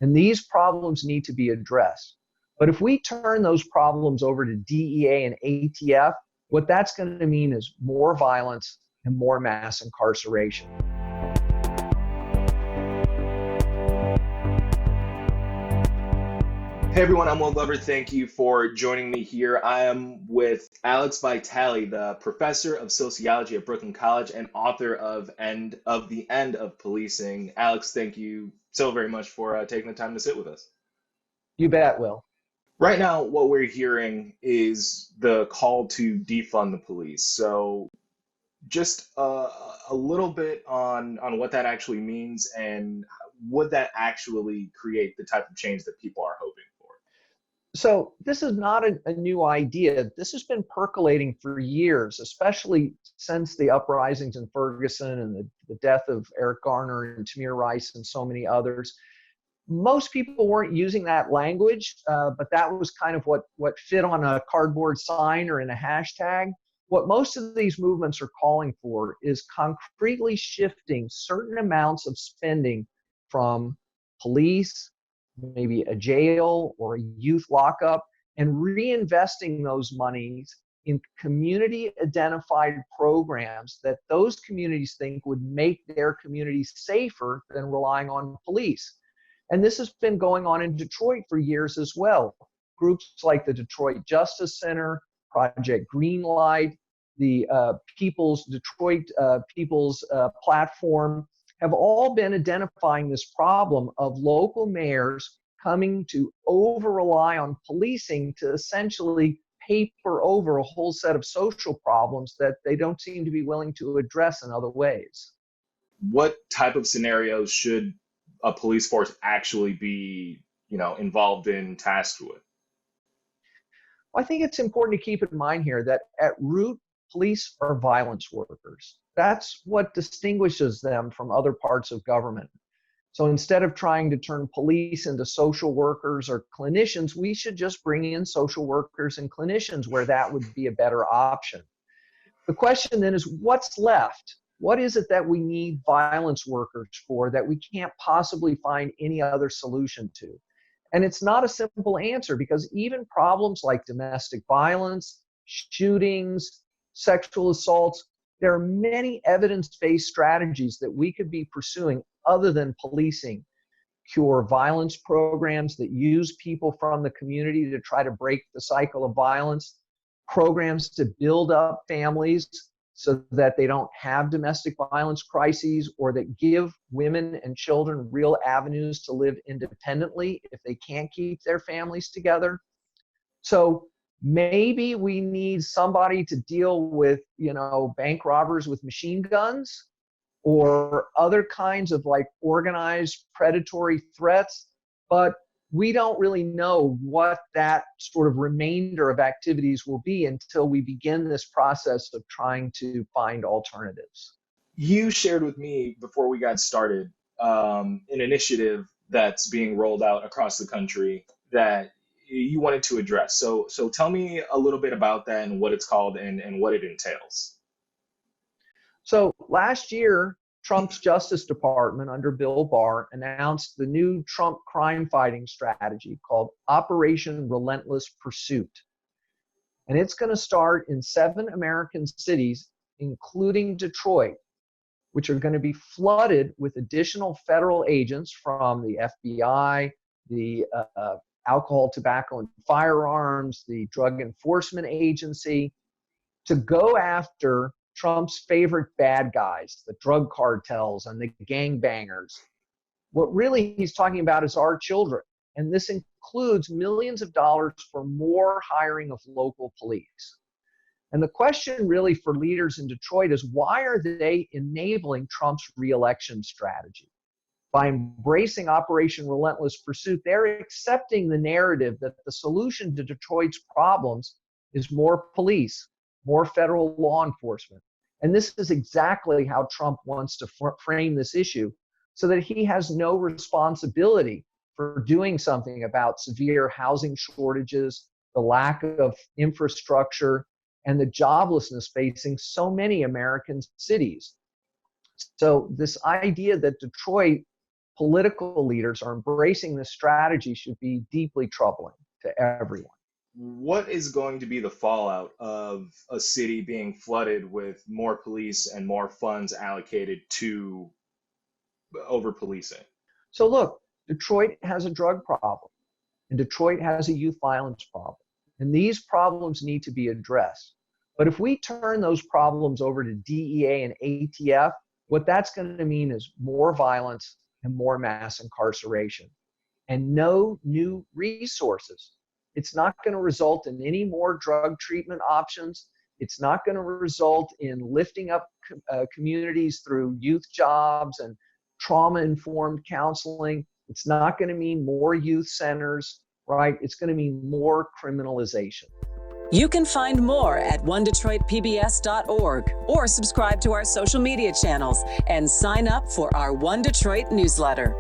And these problems need to be addressed. But if we turn those problems over to DEA and ATF, what that's going to mean is more violence and more mass incarceration. Hey everyone, I'm Will Glover. Thank you for joining me here. I am with Alex Vitale, the professor of sociology at Brooklyn College and author of The End of Policing. Alex, thank you so very much for taking the time to sit with us. You bet, Will. Right now, what we're hearing is the call to defund the police. So just a little bit on what that actually means, and would that actually create the type of change that people are hoping for? So this is not a new idea. This has been percolating for years, especially since the uprisings in Ferguson and the death of Eric Garner and Tamir Rice and so many others. Most people weren't using that language, but that was kind of what fit on a cardboard sign or in a hashtag. What most of these movements are calling for is concretely shifting certain amounts of spending from police, maybe a jail or a youth lockup, and reinvesting those monies in community identified programs that those communities think would make their communities safer than relying on police. And this has been going on in Detroit for years as well. Groups like the Detroit Justice Center, Project Greenlight, the Detroit People's Platform have all been identifying this problem of local mayors coming to over-rely on policing to essentially paper over a whole set of social problems that they don't seem to be willing to address in other ways. What type of scenarios should a police force actually be, involved in, tasked with? Well, I think it's important to keep in mind here that at root, police are violence workers. That's what distinguishes them from other parts of government. So instead of trying to turn police into social workers or clinicians, we should just bring in social workers and clinicians where that would be a better option. The question then is, what's left? What is it that we need violence workers for that we can't possibly find any other solution to? And it's not a simple answer, because even problems like domestic violence, shootings, sexual assaults, there are many evidence-based strategies that we could be pursuing other than policing. Cure violence programs that use people from the community to try to break the cycle of violence, programs to build up families so that they don't have domestic violence crises, or that give women and children real avenues to live independently if they can't keep their families together. So maybe we need somebody to deal with, bank robbers with machine guns or other kinds of organized predatory threats, but we don't really know what that sort of remainder of activities will be until we begin this process of trying to find alternatives. You shared with me before we got started an initiative that's being rolled out across the country that you wanted to address. So tell me a little bit about that and what it's called and what it entails. So last year, Trump's Justice Department under Bill Barr announced the new Trump crime fighting strategy called Operation Relentless Pursuit. And it's going to start in 7 American cities, including Detroit, which are going to be flooded with additional federal agents from the FBI, the Alcohol, Tobacco, and Firearms, the Drug Enforcement Agency, to go after Trump's favorite bad guys, the drug cartels and the gangbangers. What really he's talking about is our children. And this includes millions of dollars for more hiring of local police. And the question really for leaders in Detroit is, why are they enabling Trump's reelection strategy? By embracing Operation Relentless Pursuit, they're accepting the narrative that the solution to Detroit's problems is more police, more federal law enforcement. And this is exactly how Trump wants to frame this issue, so that he has no responsibility for doing something about severe housing shortages, the lack of infrastructure, and the joblessness facing so many American cities. So this idea that Detroit political leaders are embracing this strategy should be deeply troubling to everyone. What is going to be the fallout of a city being flooded with more police and more funds allocated to over policing? So look, Detroit has a drug problem, and Detroit has a youth violence problem. And these problems need to be addressed. But if we turn those problems over to DEA and ATF, what that's going to mean is more violence and more mass incarceration and no new resources. It's not going to result in any more drug treatment options. It's not going to result in lifting up communities through youth jobs and trauma-informed counseling. It's not going to mean more youth centers, right? It's going to mean more criminalization. You can find more at onedetroitpbs.org or subscribe to our social media channels and sign up for our One Detroit newsletter.